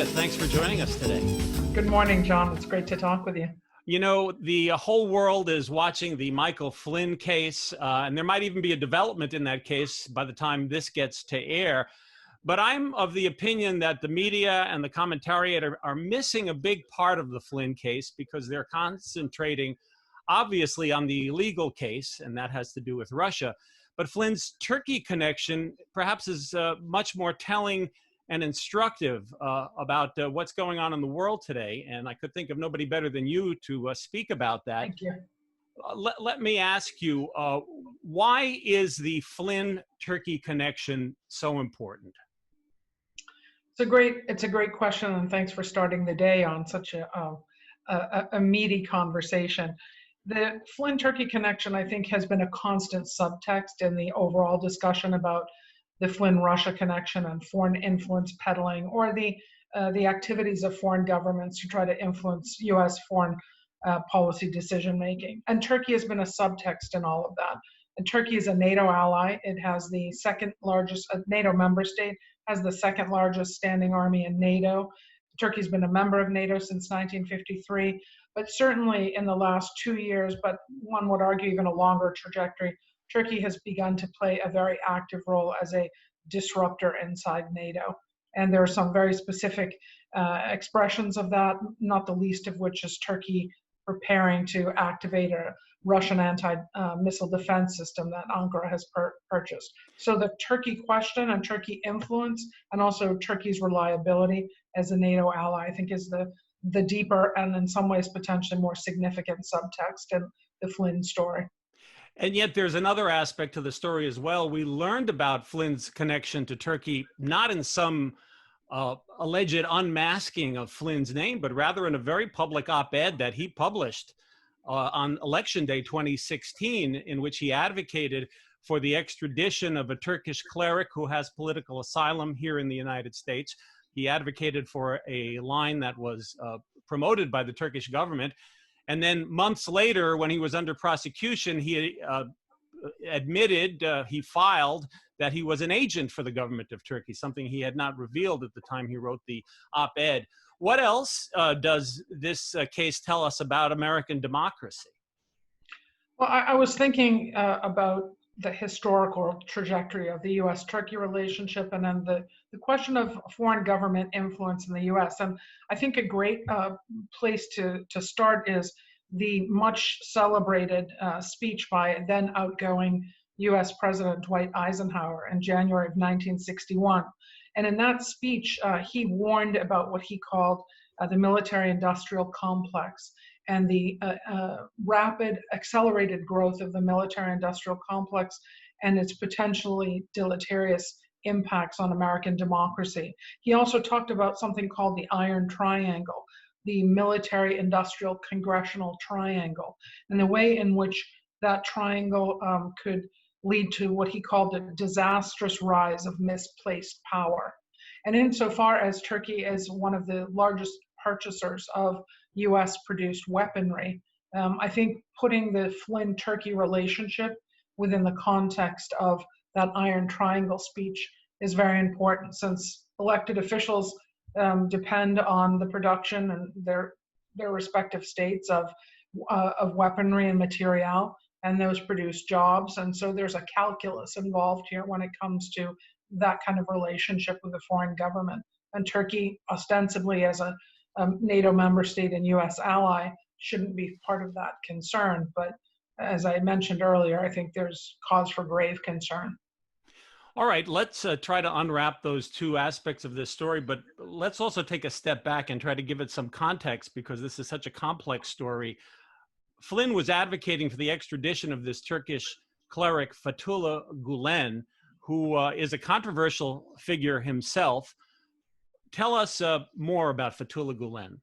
Elizabeth, thanks for joining us today. Good morning, John. It's great to talk with you. You know, the whole world is watching the Michael Flynn case, and there might even be a development in that case by the time this gets to air. But I'm of the opinion that the media and the commentariat are missing a big part of the Flynn case because they're concentrating, obviously, on the legal case, and that has to do with Russia. But Flynn's Turkey connection perhaps is much more telling and instructive about what's going on in the world today. And I could think of nobody better than you to speak about that. Thank you. Let me ask you, why is the Flynn-Turkey connection so important? It's a great question, and thanks for starting the day on such a meaty conversation. The Flynn-Turkey connection, I think, has been a constant subtext in the overall discussion about the Flynn-Russia connection and foreign influence peddling, or the activities of foreign governments to try to influence U.S. foreign policy decision-making. And Turkey has been a subtext in all of that. And Turkey is a NATO ally. It has the second largest, NATO member state, has the second largest standing army in NATO. Turkey's been a member of NATO since 1953, but certainly in the last 2 years, but one would argue even a longer trajectory, Turkey has begun to play a very active role as a disruptor inside NATO. And there are some very specific expressions of that, not the least of which is Turkey preparing to activate a Russian anti-missile defense system that Ankara has purchased. So the Turkey question and Turkey influence, and also Turkey's reliability as a NATO ally, I think is the deeper and in some ways potentially more significant subtext in the Flynn story. And yet there's another aspect to the story as well. We learned about Flynn's connection to Turkey, not in some alleged unmasking of Flynn's name, but rather in a very public op-ed that he published on Election Day 2016, in which he advocated for the extradition of a Turkish cleric who has political asylum here in the United States. He advocated for a line that was promoted by the Turkish government. And then months later, when he was under prosecution, he admitted, he filed that he was an agent for the government of Turkey, something he had not revealed at the time he wrote the op-ed. What else does this case tell us about American democracy? Well, I was thinking about the historical trajectory of the U.S.-Turkey relationship, and then the question of foreign government influence in the U.S. And I think a great place to start is the much celebrated speech by then outgoing U.S. President Dwight Eisenhower in January of 1961. And in that speech, he warned about what he called the military-industrial complex and the rapid, accelerated growth of the military-industrial complex and its potentially deleterious impacts on American democracy. He also talked about something called the Iron Triangle, the military-industrial congressional triangle, and the way in which that triangle could lead to what he called a disastrous rise of misplaced power. And insofar as Turkey is one of the largest purchasers of U.S.-produced weaponry, I think putting the Flynn-Turkey relationship within the context of that Iron Triangle speech is very important, since elected officials depend on the production and their respective states of weaponry and material, and those produce jobs. And so there's a calculus involved here when it comes to that kind of relationship with a foreign government. And Turkey, ostensibly as a NATO member state and U.S. ally, shouldn't be part of that concern. But as I mentioned earlier, I think there's cause for grave concern. All right, let's try to unwrap those two aspects of this story, but let's also take a step back and try to give it some context, because this is such a complex story. Flynn was advocating for the extradition of this Turkish cleric, Fetullah Gulen, who is a controversial figure himself. Tell us more about Fetullah Gulen.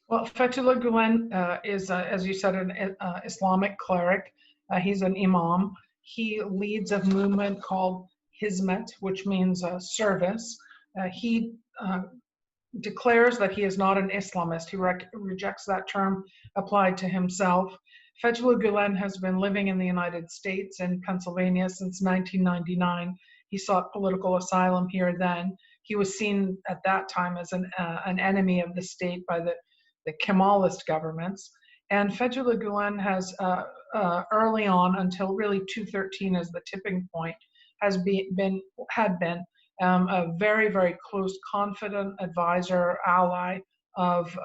Well, Fetullah Gulen is, as you said, an Islamic cleric. He's an imam. He leads a movement called Hizmet, which means service. He declares that he is not an Islamist. He rejects that term applied to himself. Fetullah Gulen has been living in the United States in Pennsylvania since 1999. He sought political asylum here then. he was seen at that time as an enemy of the state by the Kemalist governments. And Fetullah Gulen has early on, until really 2013 as the tipping point, had been a very, very close, confident advisor, ally of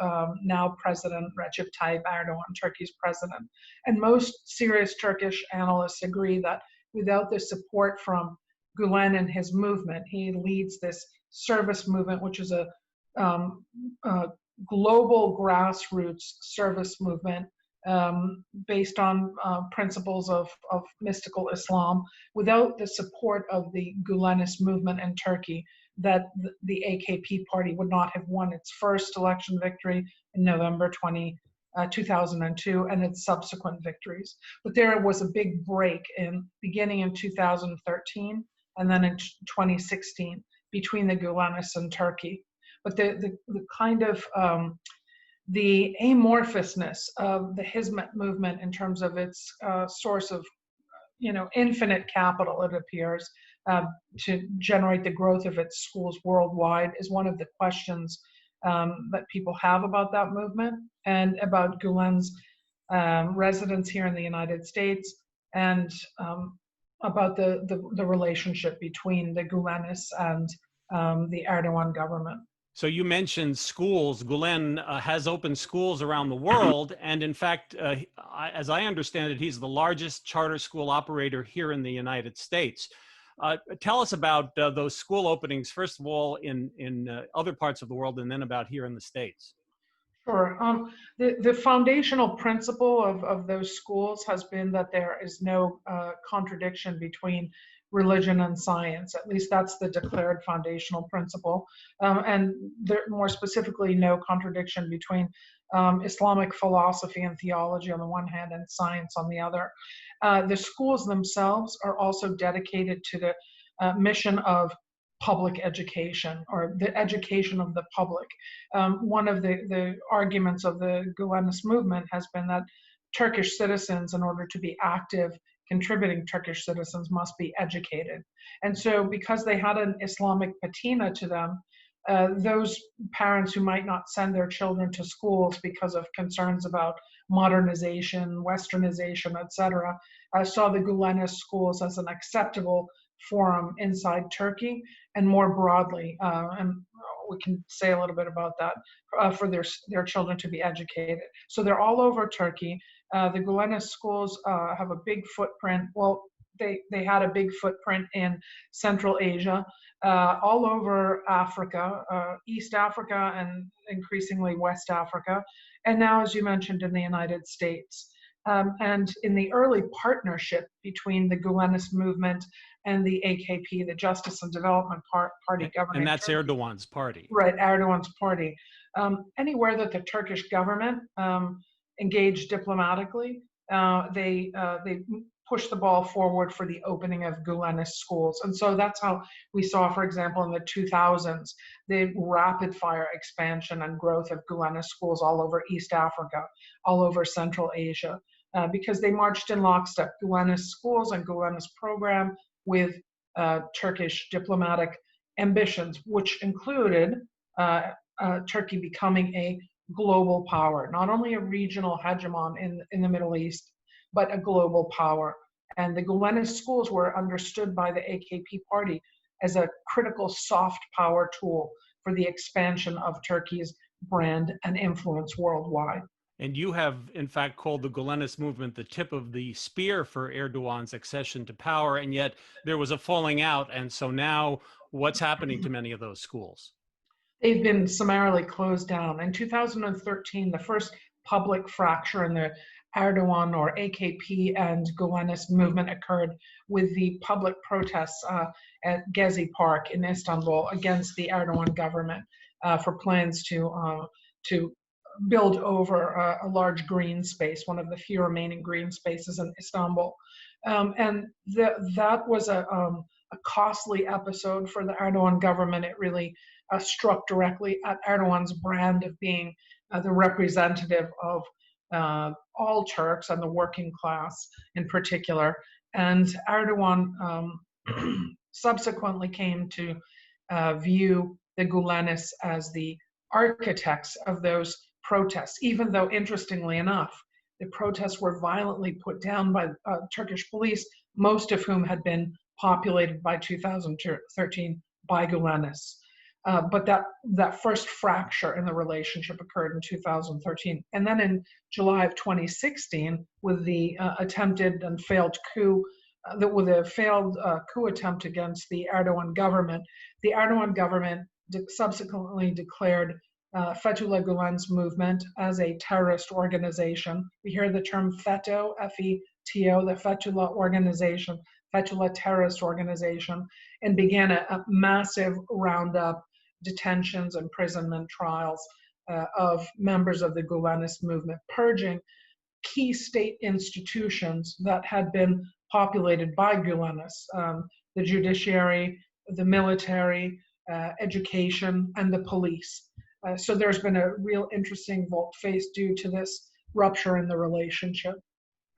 now President Recep Tayyip Erdogan, Turkey's president. And most serious Turkish analysts agree that without the support from Gulen and his movement, he leads this service movement, which is a global grassroots service movement based on principles of mystical Islam. Without the support of the Gulenist movement in Turkey, that the AKP party would not have won its first election victory in November 2002 and its subsequent victories. But there was a big break beginning in 2013 and then in 2016 between the Gulenists and Turkey. But the kind of the amorphousness of the Hizmet movement in terms of its source of, infinite capital, it appears, to generate the growth of its schools worldwide is one of the questions that people have about that movement and about Gulen's residence here in the United States, and about the relationship between the Gulenists and the Erdogan government. So you mentioned schools. Gulen has opened schools around the world. And in fact, as I understand it, he's the largest charter school operator here in the United States. Tell us about those school openings, first of all, in other parts of the world, and then about here in the States. Sure. The foundational principle of those schools has been that there is no contradiction between religion and science. At least that's the declared foundational principle. And there, more specifically, no contradiction between Islamic philosophy and theology on the one hand and science on the other. The schools themselves are also dedicated to the mission of public education, or the education of the public. One of the arguments of the Gulenist movement has been that Turkish citizens, in order to be active, contributing Turkish citizens, must be educated. And so because they had an Islamic patina to them, those parents who might not send their children to schools because of concerns about modernization, westernization, etc., saw the Gulenist schools as an acceptable forum inside Turkey and more broadly, and we can say a little bit about that, for their children to be educated. So they're all over Turkey. The Gulenist schools have a big footprint. Well, they had a big footprint in Central Asia, all over Africa, East Africa, and increasingly West Africa, and now, as you mentioned, in the United States. And in the early partnership between the Gulenist movement and the AKP, the Justice and Development Party government. And that's Turkey. Erdogan's party. Right, Erdogan's party. Anywhere that the Turkish government engaged diplomatically, they pushed the ball forward for the opening of Gulenist schools. And so that's how we saw, for example, in the 2000s, the rapid fire expansion and growth of Gulenist schools all over East Africa, all over Central Asia, because they marched in lockstep, Gulenist schools and Gulenist program, with Turkish diplomatic ambitions, which included Turkey becoming a global power, not only a regional hegemon in the Middle East, but a global power. And the Gulenist schools were understood by the AKP party as a critical soft power tool for the expansion of Turkey's brand and influence worldwide. And you have, in fact, called the Gulenist movement the tip of the spear for Erdogan's accession to power, and yet there was a falling out. And so now what's happening to many of those schools? They've been summarily closed down. In 2013, the first public fracture in the Erdogan or AKP and Gulenist movement occurred with the public protests at Gezi Park in Istanbul against the Erdogan government for plans to build over a large green space, one of the few remaining green spaces in Istanbul. And that was a costly episode for the Erdogan government. It really struck directly at Erdogan's brand of being the representative of all Turks and the working class in particular. And Erdogan subsequently came to view the Gulenists as the architects of those protests, even though, interestingly enough, the protests were violently put down by Turkish police, most of whom had been populated by 2013 by Gulenists. But that first fracture in the relationship occurred in 2013. And then in July of 2016, with the attempted and failed coup, with a failed coup attempt against the Erdogan government subsequently declared Fetullah Gulen's movement as a terrorist organization. We hear the term FETO, F-E-T-O, the Fetullah organization, Fetullah terrorist organization, and began a massive roundup, detentions, imprisonment, trials of members of the Gulenist movement, purging key state institutions that had been populated by Gulenists, the judiciary, the military, education, and the police. So there's been a real interesting volte-face due to this rupture in the relationship.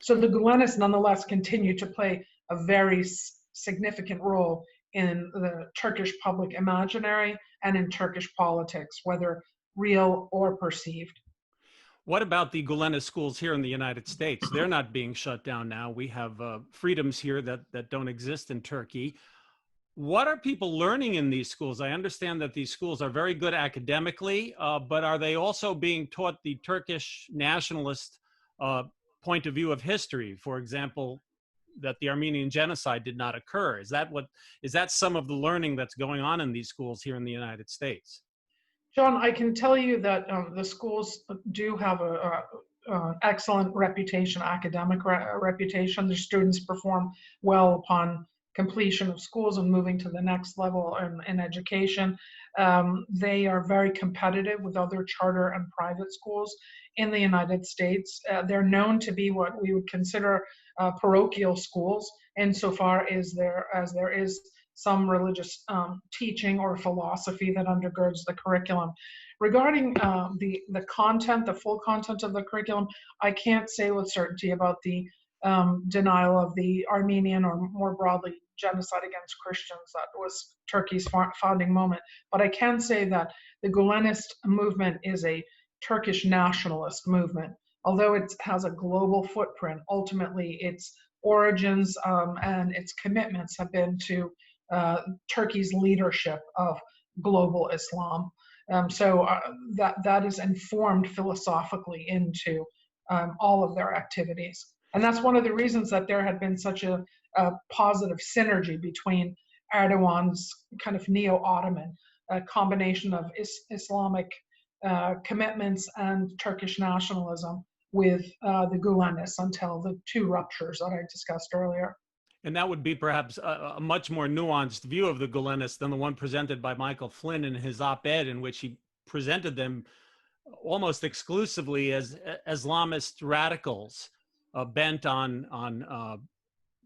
So the Gulenists nonetheless continue to play a very significant role in the Turkish public imaginary and in Turkish politics, whether real or perceived. What about the Gulenist schools here in the United States? They're not being shut down now. We have freedoms here that don't exist in Turkey. What are people learning in these schools? I understand that these schools are very good academically, but are they also being taught the Turkish nationalist point of view of history? For example, that the Armenian genocide did not occur. Is that some of the learning that's going on in these schools here in the United States? John, I can tell you that the schools do have an excellent reputation, academic reputation. The students perform well upon completion of schools and moving to the next level in education. They are very competitive with other charter and private schools in the United States. They're known to be what we would consider parochial schools, insofar as there is some religious teaching or philosophy that undergirds the curriculum. Regarding the content, the full content of the curriculum, I can't say with certainty about the denial of the Armenian, or more broadly, genocide against Christians. That was Turkey's founding moment. But I can say that the Gulenist movement is a Turkish nationalist movement. Although it has a global footprint, ultimately its origins and its commitments have been to Turkey's leadership of global Islam. So that is informed philosophically into all of their activities. And that's one of the reasons that there had been such a positive synergy between Erdogan's kind of neo-Ottoman combination of Islamic commitments and Turkish nationalism with the Gulenists until the two ruptures that I discussed earlier. And that would be perhaps a much more nuanced view of the Gulenists than the one presented by Michael Flynn in his op-ed, in which he presented them almost exclusively as Islamist radicals bent on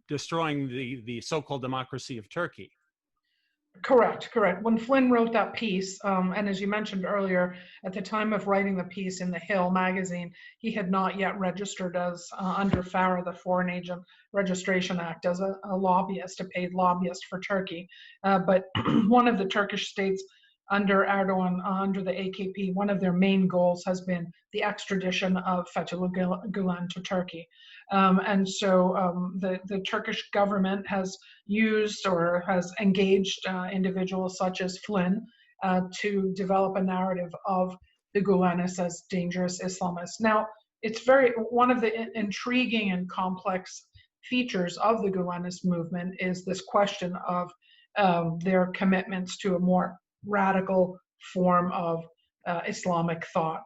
destroying the so-called democracy of Turkey. Correct. When Flynn wrote that piece, and as you mentioned earlier, at the time of writing the piece in The Hill magazine, he had not yet registered as, under FARA, the Foreign Agent Registration Act, as a lobbyist, a paid lobbyist for Turkey. But one of the Turkish states under Erdogan, under the AKP, one of their main goals has been the extradition of Fetullah Gulen to Turkey. And so the Turkish government has used or has engaged individuals such as Flynn to develop a narrative of the Gulenists as dangerous Islamists. Now, it's one of the intriguing and complex features of the Gulenist movement is this question of their commitments to a more radical form of Islamic thought.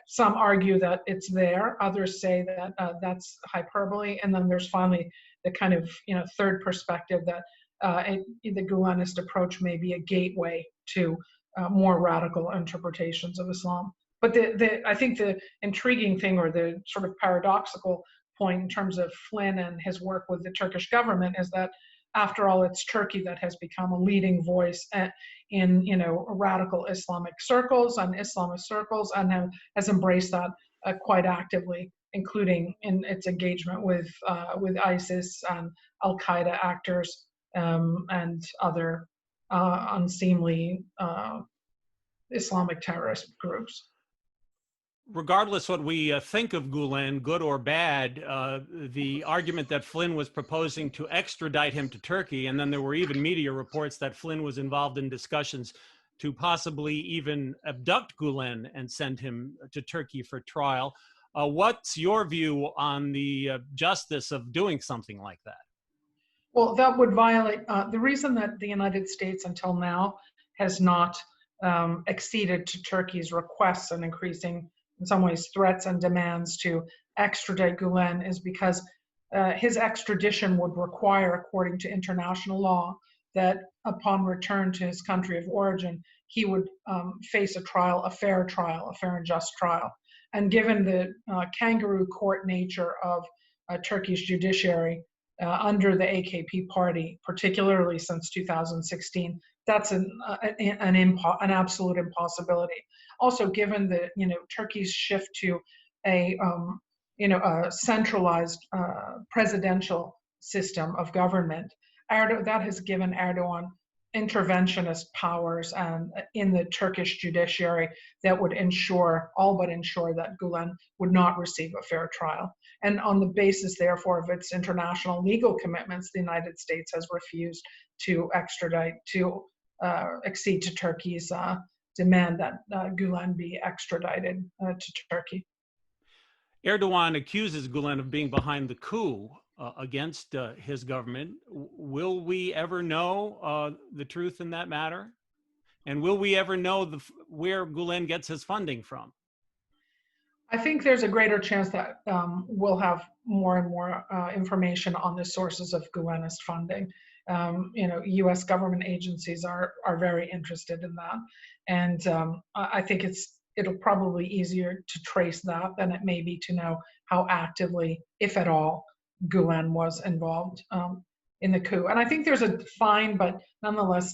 Some argue that it's there, others say that that's hyperbole, and then there's finally the kind of third perspective that the Gulenist approach may be a gateway to more radical interpretations of Islam. But I think the intriguing thing, or the sort of paradoxical point in terms of Flynn and his work with the Turkish government, is that after all, it's Turkey that has become a leading voice in radical Islamic circles and Islamist circles, and has embraced that quite actively, including in its engagement with ISIS and Al Qaeda actors and other unseemly Islamic terrorist groups. Regardless what we think of Gulen, good or bad, the argument that Flynn was proposing to extradite him to Turkey, and then there were even media reports that Flynn was involved in discussions to possibly even abduct Gulen and send him to Turkey for trial. What's your view on the justice of doing something like that? Well, that would violate the reason that the United States until now has not acceded to Turkey's requests and increasing, in some ways, threats and demands to extradite Gulen is because his extradition would require, according to international law, that upon return to his country of origin, he would face a trial, a fair and just trial. And given the kangaroo court nature of Turkish judiciary under the AKP party, particularly since 2016, that's an absolute impossibility. Also, given the Turkey's shift to a centralized presidential system of government, that has given Erdogan interventionist powers in the Turkish judiciary that would all but ensure that Gulen would not receive a fair trial. And on the basis, therefore, of its international legal commitments, the United States has refused to extradite, to accede to Turkey's demand that Gulen be extradited to Turkey. Erdogan accuses Gulen of being behind the coup against his government. Will we ever know the truth in that matter? And will we ever know where Gulen gets his funding from? I think there's a greater chance that we'll have more and more information on the sources of Gulenist funding. U.S. government agencies are very interested in that, and I think it'll probably easier to trace that than it may be to know how actively, if at all, Gulen was involved in the coup. And I think there's a fine but nonetheless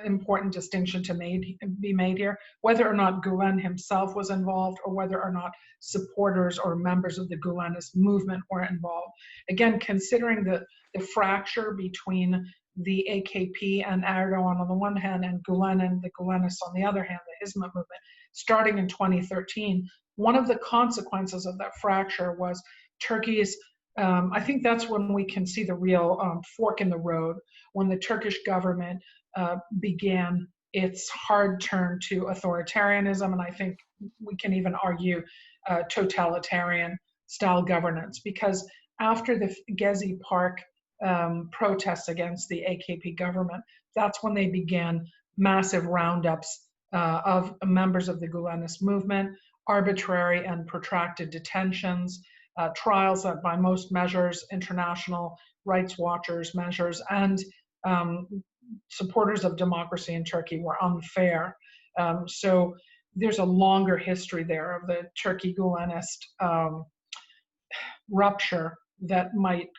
important distinction to be made here, whether or not Gulen himself was involved or whether or not supporters or members of the Gulenist movement were involved. Again, considering the fracture between the AKP and Erdogan on the one hand and Gulen and the Gulenists on the other hand, the Hizmet movement, starting in 2013, one of the consequences of that fracture was Turkey's I think that's when we can see the real fork in the road, when the Turkish government began its hard turn to authoritarianism, and I think we can even argue totalitarian style governance, because after the Gezi Park protests against the AKP government, that's when they began massive roundups of members of the Gulenist movement, arbitrary and protracted detentions, trials that by most measures, international rights watchers measures, and supporters of democracy in Turkey were unfair. So there's a longer history there of the Turkey Gulenist rupture that might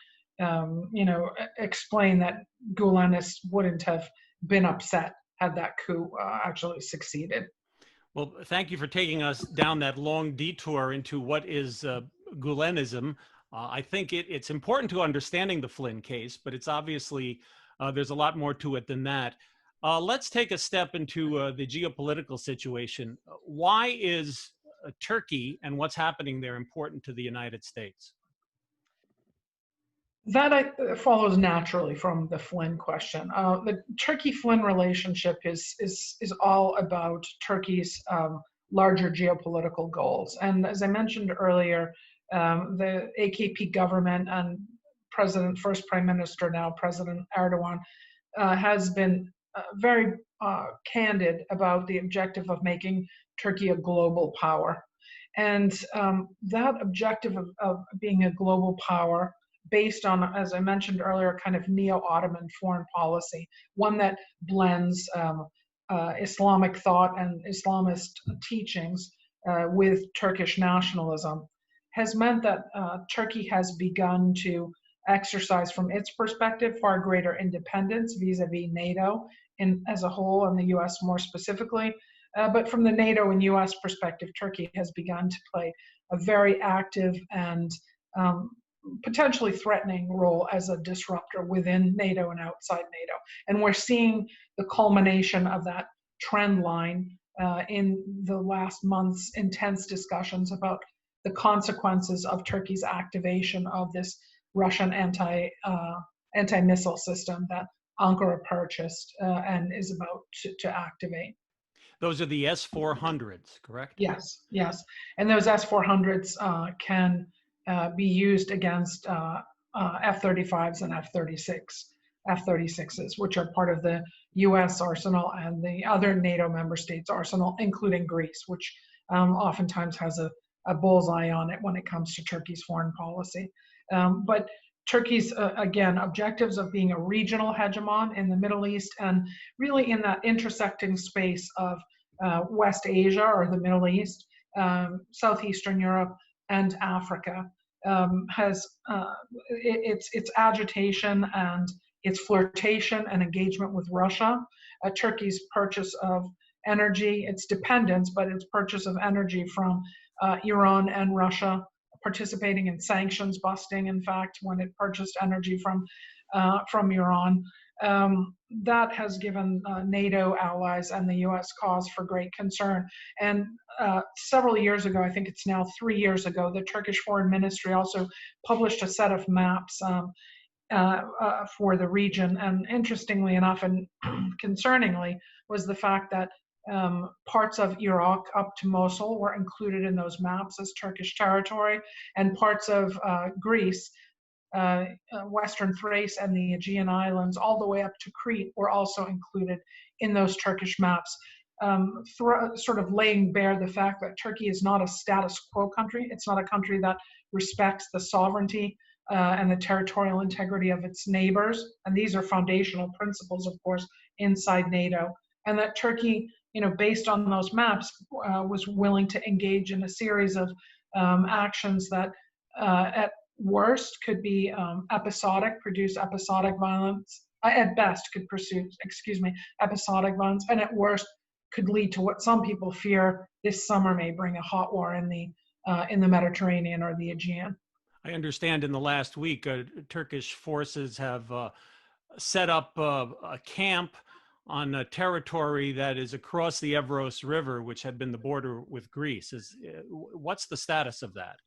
explain that Gulenists wouldn't have been upset had that coup actually succeeded. Well, thank you for taking us down that long detour into what is Gulenism. I think it's important to understanding the Flynn case, but it's obviously there's a lot more to it than that. Let's take a step into the geopolitical situation. Why is Turkey and what's happening there important to the United States? That follows naturally from the Flynn question. The Turkey-Flynn relationship is all about Turkey's larger geopolitical goals. And as I mentioned earlier, the AKP government and first Prime Minister, now President Erdogan, has been very candid about the objective of making Turkey a global power. And that objective of being a global power, based on, as I mentioned earlier, kind of neo-Ottoman foreign policy, one that blends Islamic thought and Islamist teachings with Turkish nationalism, has meant that Turkey has begun to exercise, from its perspective, far greater independence vis-a-vis NATO as a whole, and the US more specifically. But from the NATO and US perspective, Turkey has begun to play a very active and potentially threatening role as a disruptor within NATO and outside NATO. And we're seeing the culmination of that trend line in the last month's intense discussions about the consequences of Turkey's activation of this Russian anti-missile system that Ankara purchased and is about to activate. Those are the S-400s, correct? Yes, yes. And those S-400s can be used against F-35s and F-36s, which are part of the U.S. arsenal and the other NATO member states' arsenal, including Greece, which oftentimes has a bullseye on it when it comes to Turkey's foreign policy. But Turkey's, again, objectives of being a regional hegemon in the Middle East and really in that intersecting space of West Asia or the Middle East, Southeastern Europe, and Africa has its agitation and its flirtation and engagement with Russia, Turkey's purchase of energy, its dependence, but its purchase of energy from Iran and Russia, participating in sanctions busting, in fact, when it purchased energy from Iran. That has given NATO allies and the US cause for great concern. And several years ago, I think it's now 3 years ago, the Turkish Foreign Ministry also published a set of maps for the region. And interestingly enough, and concerningly, was the fact that parts of Iraq up to Mosul were included in those maps as Turkish territory, and parts of Greece, Western Thrace and the Aegean Islands, all the way up to Crete, were also included in those Turkish maps, sort of laying bare the fact that Turkey is not a status quo country. It's not a country that respects the sovereignty and the territorial integrity of its neighbors. And these are foundational principles, of course, inside NATO. And that Turkey, based on those maps, was willing to engage in a series of actions that at worst could be episodic, produce episodic violence, at best could pursue, episodic violence, and at worst could lead to what some people fear this summer may bring a hot war in the Mediterranean or the Aegean. I understand in the last week, Turkish forces have set up a camp on a territory that is across the Evros River, which had been the border with Greece. What's the status of that?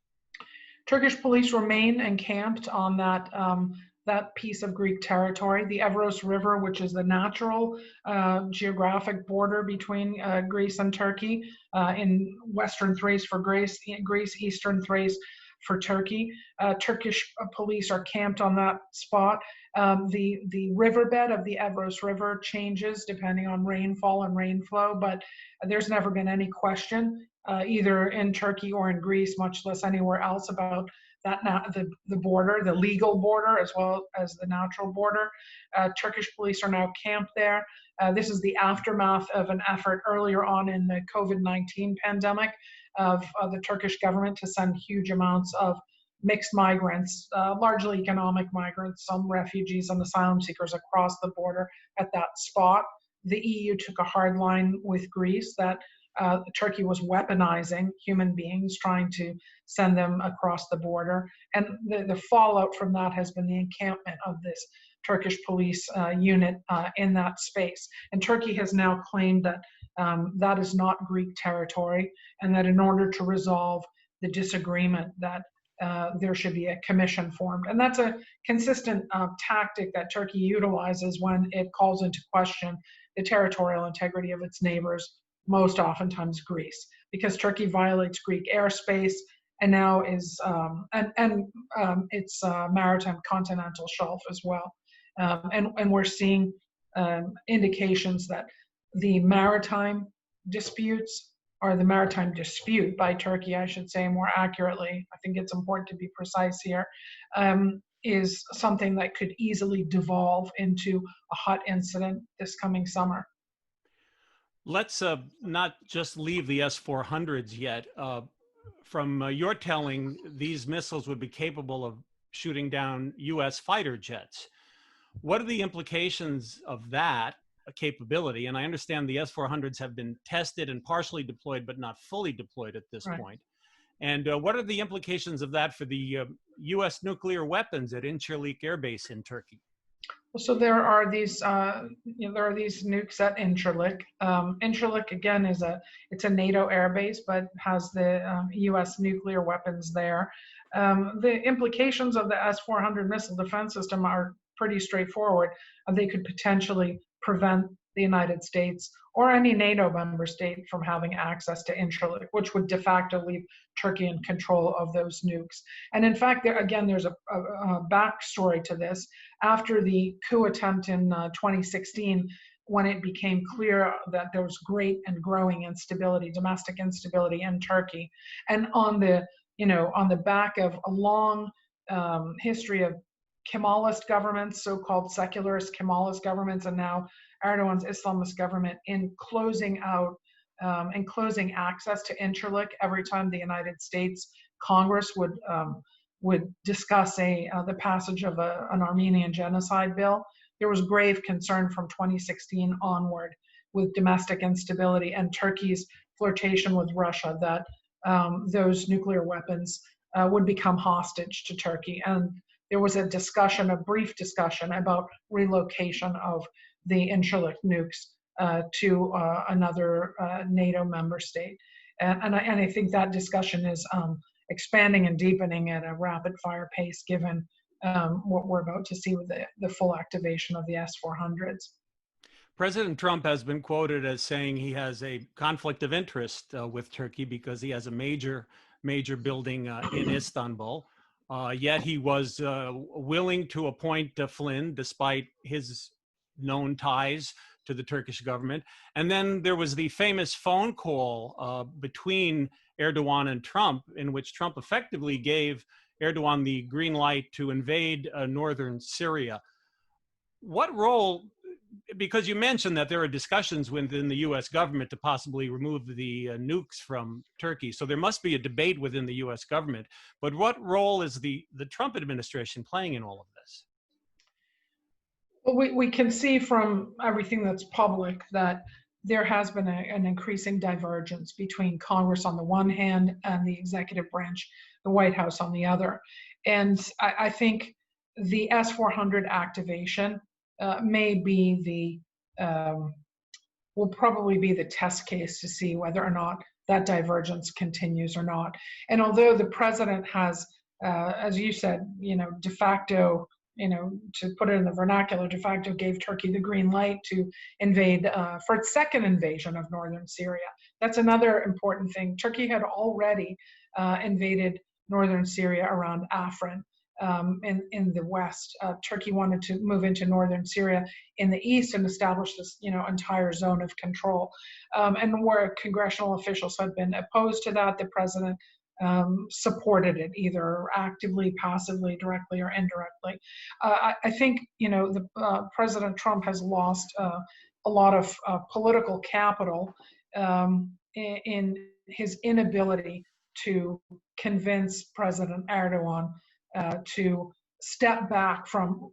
Turkish police remain encamped on that piece of Greek territory. The Evros River, which is the natural geographic border between Greece and Turkey, in Western Thrace for Greece, Eastern Thrace for Turkey. Turkish police are camped on that spot. The riverbed of the Evros River changes depending on rainfall and rainflow, but there's never been any question, either in Turkey or in Greece, much less anywhere else, about that the border, the legal border, as well as the natural border. Turkish police are now camped there. This is the aftermath of an effort earlier on in the COVID-19 pandemic of the Turkish government to send huge amounts of mixed migrants, largely economic migrants, some refugees and asylum seekers across the border at that spot. The EU took a hard line with Greece that Turkey was weaponizing human beings, trying to send them across the border. And the fallout from that has been the encampment of this Turkish police unit in that space. And Turkey has now claimed that that is not Greek territory, and that in order to resolve the disagreement, that there should be a commission formed. And that's a consistent tactic that Turkey utilizes when it calls into question the territorial integrity of its neighbors, most oftentimes Greece, because Turkey violates Greek airspace and now is its maritime continental shelf as well. And we're seeing indications that the maritime disputes, or the maritime dispute by Turkey, I should say more accurately, I think it's important to be precise here, is something that could easily devolve into a hot incident this coming summer. Let's not just leave the S-400s yet. From your telling, these missiles would be capable of shooting down U.S. fighter jets. What are the implications of that capability? And I understand the S-400s have been tested and partially deployed, but not fully deployed at this point. And what are the implications of that for the U.S. nuclear weapons at Incirlik Air Base in Turkey? So there are these nukes at Incirlik. Incirlik again it's a NATO air base, but has the U.S. nuclear weapons there. The implications of the S-400 missile defense system are pretty straightforward. They could potentially prevent the United States or any NATO member state from having access to Incirlik, which would de facto leave Turkey in control of those nukes. And in fact, there's a backstory to this. After the coup attempt in 2016, when it became clear that there was great and growing instability, domestic instability in Turkey, and on the back of a long history of Kemalist governments, so-called secularist Kemalist governments, and now Erdogan's Islamist government in closing out and closing access to Incirlik every time the United States Congress would discuss the passage of an Armenian genocide bill. There was grave concern from 2016 onward with domestic instability and Turkey's flirtation with Russia that those nuclear weapons would become hostage to Turkey. And there was a brief discussion about relocation of the Incirlik nukes to another NATO member state. And I think that discussion is expanding and deepening at a rapid fire pace given what we're about to see with the full activation of the S-400s. President Trump has been quoted as saying he has a conflict of interest with Turkey because he has a major building in Istanbul. Yet he was willing to appoint Flynn despite his known ties to the Turkish government. And then there was the famous phone call between Erdogan and Trump, in which Trump effectively gave Erdogan the green light to invade northern Syria. What role, because you mentioned that there are discussions within the US government to possibly remove the nukes from Turkey, so there must be a debate within the US government, but what role is the Trump administration playing in all of this? Well, we can see from everything that's public that there has been an increasing divergence between Congress on the one hand and the executive branch, the White House on the other. And I think the S-400 activation will probably be the test case to see whether or not that divergence continues or not. And although the president has, as you said, de facto, to put it in the vernacular, de facto gave Turkey the green light to invade for its second invasion of northern Syria. That's another important thing. Turkey had already invaded northern Syria around Afrin in the west. Turkey wanted to move into northern Syria in the east and establish this, entire zone of control. And where congressional officials had been opposed to that, the president supported it either actively, passively, directly, or indirectly. I think President Trump has lost a lot of political capital in his inability to convince President Erdogan to step back from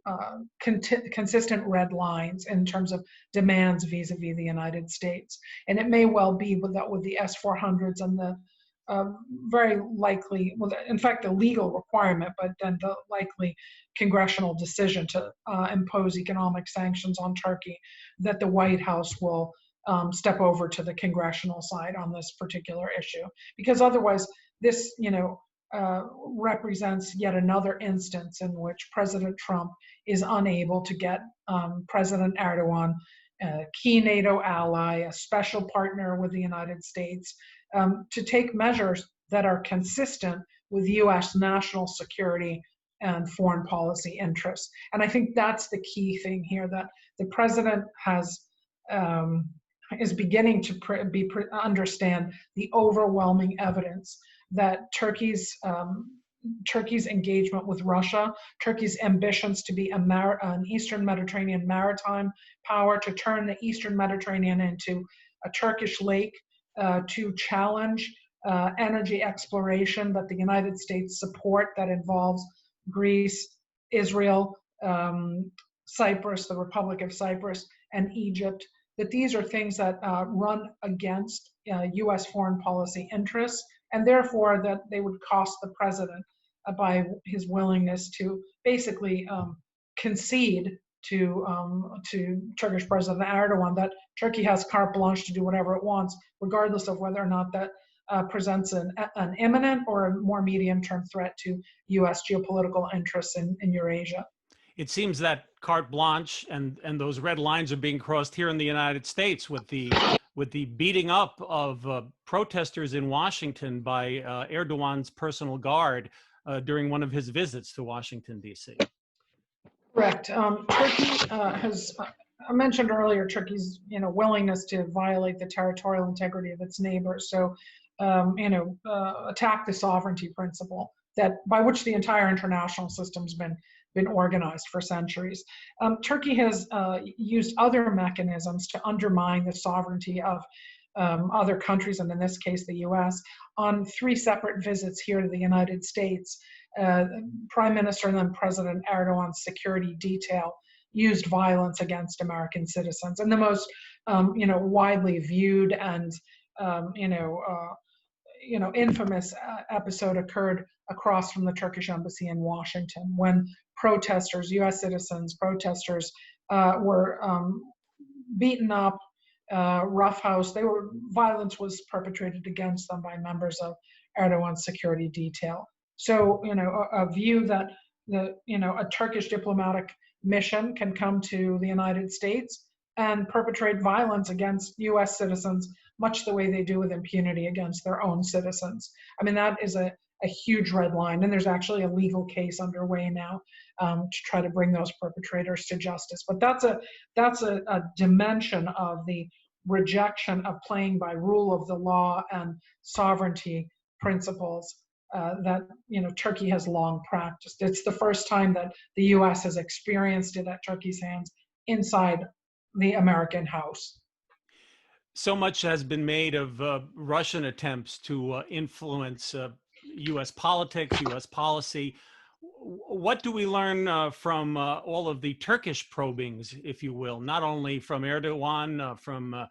consistent red lines in terms of demands vis-a-vis the United States. And it may well be that with the S-400s and the very likely, well, in fact, the legal requirement, but then the likely congressional decision to impose economic sanctions on Turkey, that the White House will step over to the congressional side on this particular issue. Because otherwise, this, represents yet another instance in which President Trump is unable to get President Erdogan, a key NATO ally, a special partner with the United States, to take measures that are consistent with U.S. national security and foreign policy interests. And I think that's the key thing here, that the president is beginning to understand the overwhelming evidence that Turkey's engagement with Russia, Turkey's ambitions to be an Eastern Mediterranean maritime power, to turn the Eastern Mediterranean into a Turkish lake, to challenge energy exploration that the United States support that involves Greece, Israel, Cyprus, the Republic of Cyprus, and Egypt, that these are things that run against U.S. foreign policy interests and therefore that they would cost the president by his willingness to basically concede to Turkish President Erdogan that Turkey has carte blanche to do whatever it wants, regardless of whether or not that presents an imminent or a more medium-term threat to U.S. geopolitical interests in Eurasia. It seems that carte blanche and those red lines are being crossed here in the United States with the beating up of protesters in Washington by Erdogan's personal guard during one of his visits to Washington D.C. Correct. Turkey has, I mentioned earlier, Turkey's willingness to violate the territorial integrity of its neighbors. So, attack the sovereignty principle that by which the entire international system's been organized for centuries. Turkey has used other mechanisms to undermine the sovereignty of other countries, and in this case, the U.S., on 3 separate visits here to the United States. Prime Minister and then President Erdogan's security detail used violence against American citizens, and the most widely viewed and infamous episode occurred across from the Turkish embassy in Washington when protesters, U.S. citizens, protesters were beaten up, roughhoused. Violence was perpetrated against them by members of Erdogan's security detail. So, a view that a Turkish diplomatic mission can come to the United States and perpetrate violence against U.S. citizens, much the way they do with impunity against their own citizens. I mean, that is a huge red line, and there's actually a legal case underway now to try to bring those perpetrators to justice. But that's a dimension of the rejection of playing by rule of the law and sovereignty principles that Turkey has long practiced. It's the first time that the U.S. has experienced it at Turkey's hands inside the American house. So much has been made of Russian attempts to influence U.S. politics, U.S. policy. What do we learn from all of the Turkish probings, if you will, not only from Erdogan, from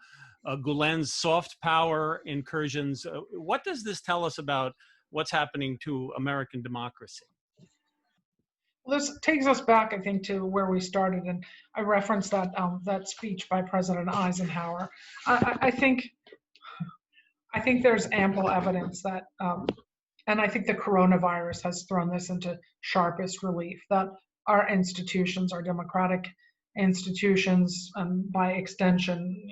Gulen's soft power incursions? What does this tell us about what's happening to American democracy? Well, this takes us back, I think, to where we started, and I referenced that speech by President Eisenhower. I think there's ample evidence that, and I think the coronavirus has thrown this into sharpest relief, that our institutions, our democratic institutions, and by extension,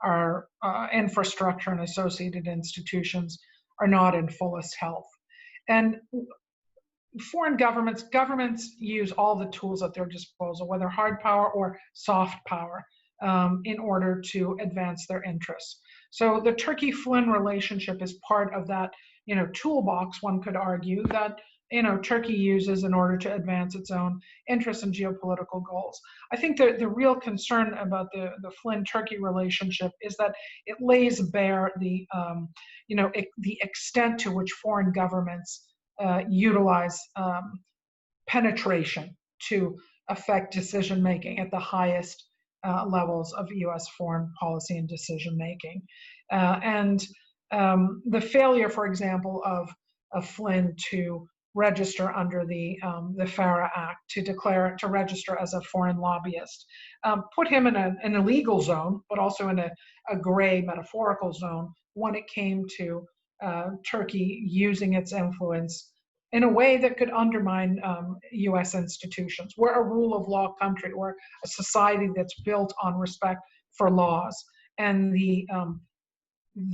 our infrastructure and associated institutions are not in fullest health. And foreign governments use all the tools at their disposal, whether hard power or soft power, in order to advance their interests. So the Turkey-Flynn relationship is part of that, toolbox, one could argue, that Turkey uses in order to advance its own interests and geopolitical goals. I think the real concern about the Flynn-Turkey relationship is that it lays bare the extent to which foreign governments utilize penetration to affect decision-making at the highest levels of U.S. foreign policy and decision-making. And the failure, for example, of Flynn to register under the FARA Act, to register as a foreign lobbyist, put him in an illegal zone, but also in a gray metaphorical zone when it came to Turkey using its influence in a way that could undermine U.S. institutions. We're a rule of law country. We're a society that's built on respect for laws. And the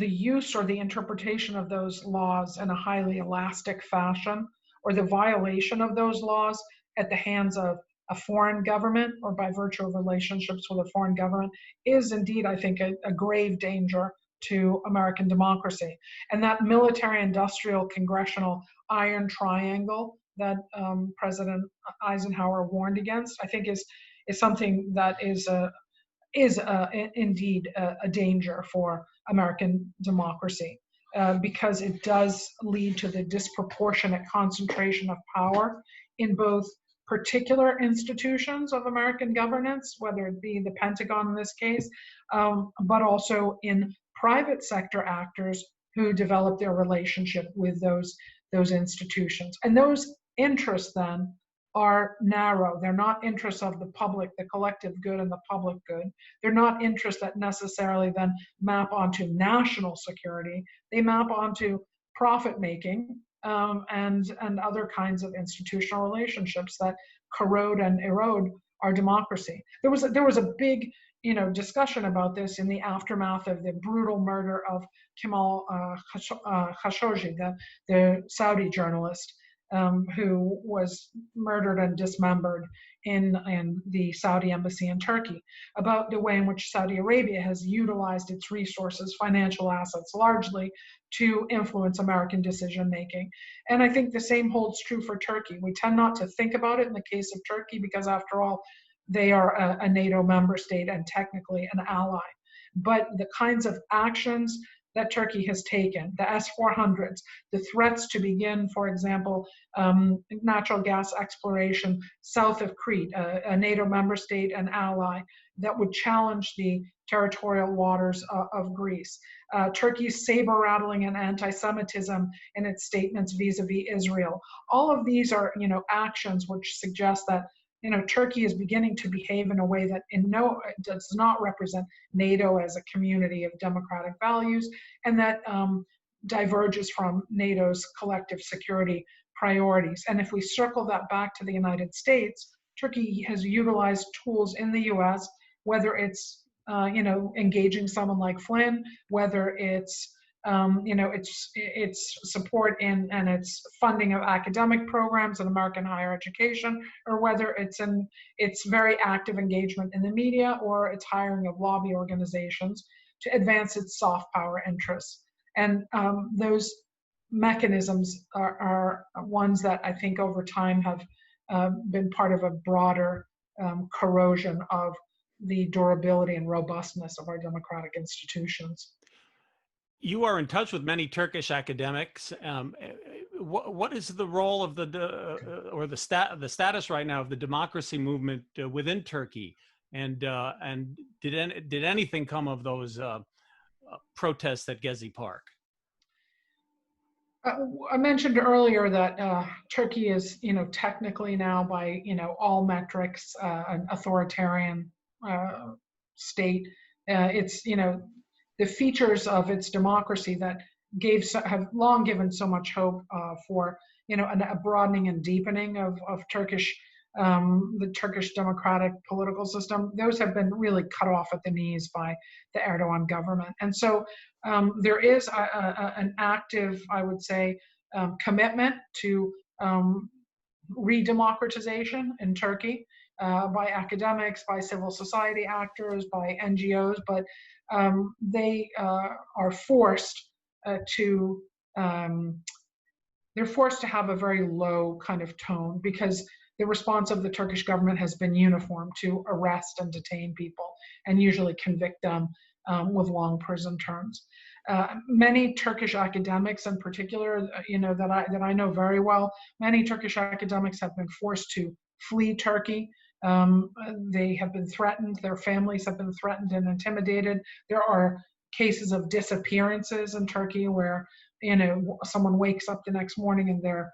use or the interpretation of those laws in a highly elastic fashion, or the violation of those laws at the hands of a foreign government or by virtue of relationships with a foreign government, is indeed, I think, a grave danger to American democracy. And that military-industrial congressional iron triangle that President Eisenhower warned against, I think is something that is indeed a danger for American democracy, because it does lead to the disproportionate concentration of power in both particular institutions of American governance, whether it be the Pentagon in this case, but also in private sector actors who develop their relationship with those institutions. And those interests then are narrow. They're not interests of the public, the collective good and the public good. They're not interests that necessarily then map onto national security. They map onto profit making and other kinds of institutional relationships that corrode and erode our democracy. There was a big discussion about this in the aftermath of the brutal murder of Kemal Khashoggi, the Saudi journalist who was murdered and dismembered in the Saudi embassy in Turkey, about the way in which Saudi Arabia has utilized its resources, financial assets largely, to influence American decision making. And I think the same holds true for Turkey. We tend not to think about it in the case of Turkey because, after all, they are a NATO member state and technically an ally. But the kinds of actions that Turkey has taken, the S-400s, the threats to begin, for example, natural gas exploration south of Crete, a NATO member state and ally, that would challenge the territorial waters of Greece. Turkey's saber-rattling and anti-Semitism in its statements vis-a-vis Israel. All of these are, actions which suggest that Turkey is beginning to behave in a way that does not represent NATO as a community of democratic values, and that diverges from NATO's collective security priorities. And if we circle that back to the United States, Turkey has utilized tools in the U.S., whether it's engaging someone like Flynn, whether it's its support in and its funding of academic programs in American higher education, or whether it's in its very active engagement in the media or its hiring of lobby organizations to advance its soft power interests. And those mechanisms are ones that I think over time have been part of a broader corrosion of the durability and robustness of our democratic institutions. You are in touch with many Turkish academics. What is the role of the status right now of the democracy movement within Turkey? And did anything come of those protests at Gezi Park? I mentioned earlier that Turkey is, technically now by all metrics an authoritarian state. It's the features of its democracy that have long given so much hope for a broadening and deepening of the Turkish democratic political system. Those have been really cut off at the knees by the Erdogan government, and so there is an active, I would say, commitment to re-democratization in Turkey by academics, by civil society actors, by NGOs, but they are forced they're forced to have a very low kind of tone, because the response of the Turkish government has been uniform to arrest and detain people and usually convict them with long prison terms. Many Turkish academics, in particular, that I know very well, many Turkish academics have been forced to flee Turkey. They have been threatened. Their families have been threatened and intimidated. There are cases of disappearances in Turkey where someone wakes up the next morning and their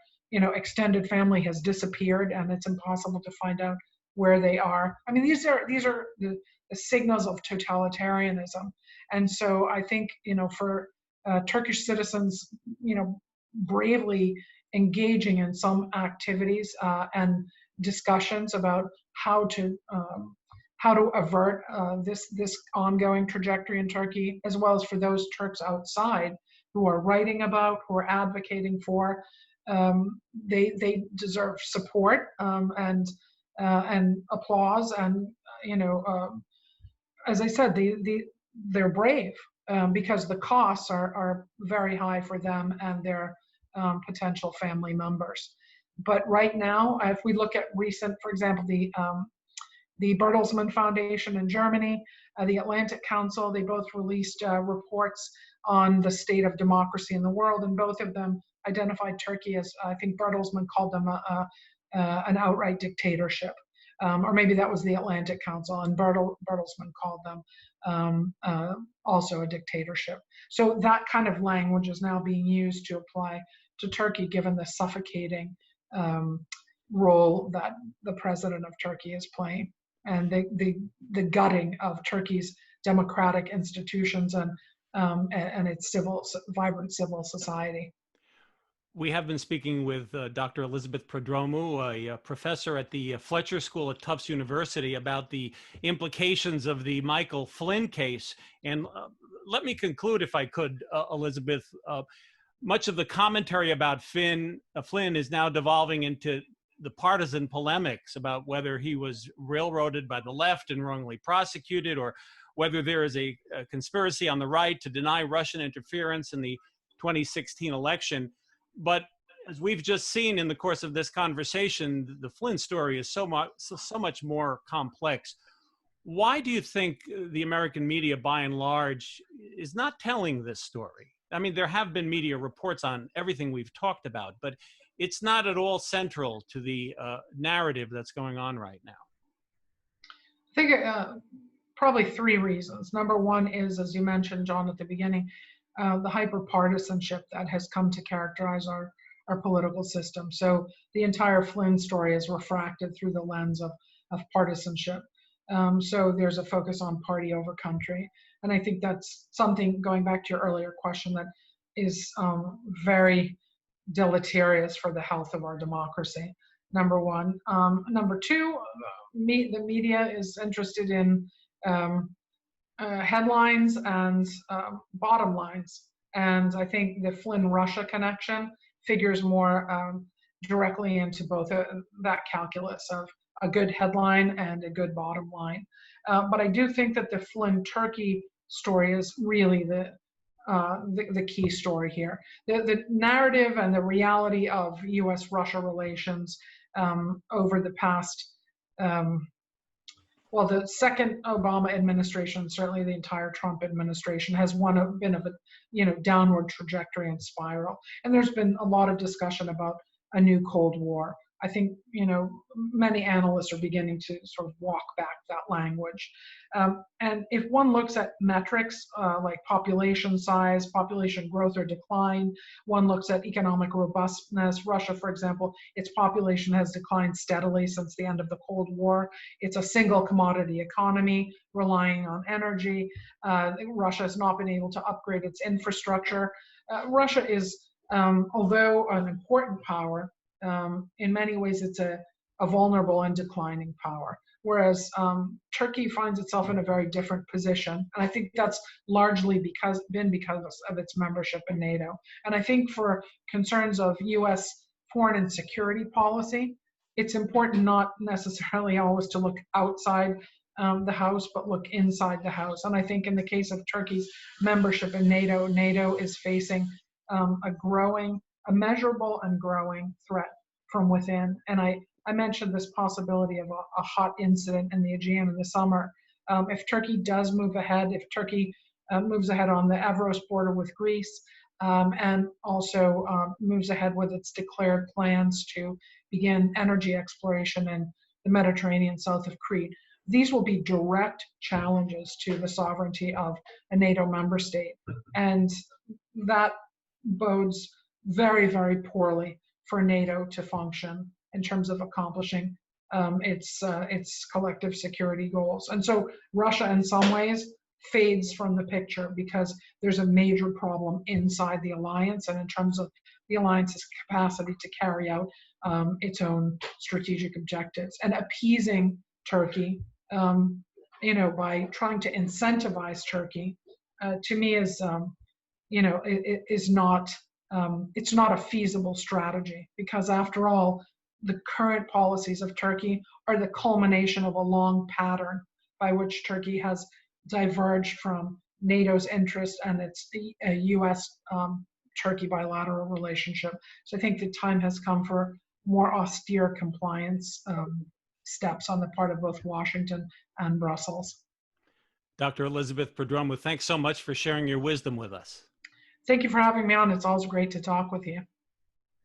extended family has disappeared, and it's impossible to find out where they are. I mean, these are the signals of totalitarianism. And so I think for Turkish citizens, bravely engaging in some activities and discussions about how to avert this ongoing trajectory in Turkey, as well as for those Turks outside who are writing about, who are advocating for, they deserve support and applause. And as I said, they're brave because the costs are very high for them and their potential family members. But right now, if we look at recent, for example, the Bertelsmann Foundation in Germany, the Atlantic Council, they both released reports on the state of democracy in the world, and both of them identified Turkey as, I think Bertelsmann called them an outright dictatorship. or maybe that was the Atlantic Council, and Bertelsmann called them also a dictatorship. So that kind of language is now being used to apply to Turkey, given the suffocating role that the president of Turkey is playing, and the gutting of Turkey's democratic institutions and its vibrant civil society. We have been speaking with Dr. Elizabeth Prodromou, a professor at the Fletcher School at Tufts University, about the implications of the Michael Flynn case. And let me conclude, if I could, Elizabeth. Much of the commentary about Flynn is now devolving into the partisan polemics about whether he was railroaded by the left and wrongly prosecuted, or whether there is a conspiracy on the right to deny Russian interference in the 2016 election. But as we've just seen in the course of this conversation, the Flynn story is so much more complex. Why do you think the American media, by and large, is not telling this story? I mean, there have been media reports on everything we've talked about, but it's not at all central to the narrative that's going on right now. I think probably three reasons. Number one is, as you mentioned, John, at the beginning, the hyper-partisanship that has come to characterize our political system. So the entire Flynn story is refracted through the lens of partisanship. So there's a focus on party over country. And I think that's something, going back to your earlier question, that is very deleterious for the health of our democracy, number one. Number two, the media is interested in headlines and bottom lines. And I think the Flynn-Russia connection figures more directly into both that calculus of a good headline and a good bottom line. But I do think that the Flynn Turkey story is really the key story here. The narrative and the reality of U.S.-Russia relations over the past well, the second Obama administration, certainly the entire Trump administration, has been of a downward trajectory and spiral. And there's been a lot of discussion about a new Cold War. I think many analysts are beginning to sort of walk back that language. And if one looks at metrics like population size, population growth or decline, one looks at economic robustness. Russia, for example, its population has declined steadily since the end of the Cold War. It's a single commodity economy relying on energy. Russia has not been able to upgrade its infrastructure. Russia is, although an important power, in many ways it's a vulnerable and declining power. Whereas Turkey finds itself in a very different position. And I think that's largely because of its membership in NATO. And I think for concerns of US foreign and security policy, it's important not necessarily always to look outside the house, but look inside the house. And I think in the case of Turkey's membership in NATO, NATO is facing a measurable and growing threat from within. And I mentioned this possibility of a hot incident in the Aegean in the summer. If Turkey does move ahead, if Turkey moves ahead on the Evros border with Greece, and also moves ahead with its declared plans to begin energy exploration in the Mediterranean south of Crete, these will be direct challenges to the sovereignty of a NATO member state. And that bodes very, very poorly for NATO to function in terms of accomplishing its collective security goals. And so Russia, in some ways, fades from the picture because there's a major problem inside the alliance and in terms of the alliance's capacity to carry out its own strategic objectives. And appeasing Turkey, by trying to incentivize Turkey, to me is, is not. It's not a feasible strategy because, after all, the current policies of Turkey are the culmination of a long pattern by which Turkey has diverged from NATO's interest and its U.S.-Turkey bilateral relationship. So I think the time has come for more austere compliance steps on the part of both Washington and Brussels. Dr. Elizabeth Prodromou, thanks so much for sharing your wisdom with us. Thank you for having me on. It's always great to talk with you.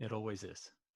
It always is.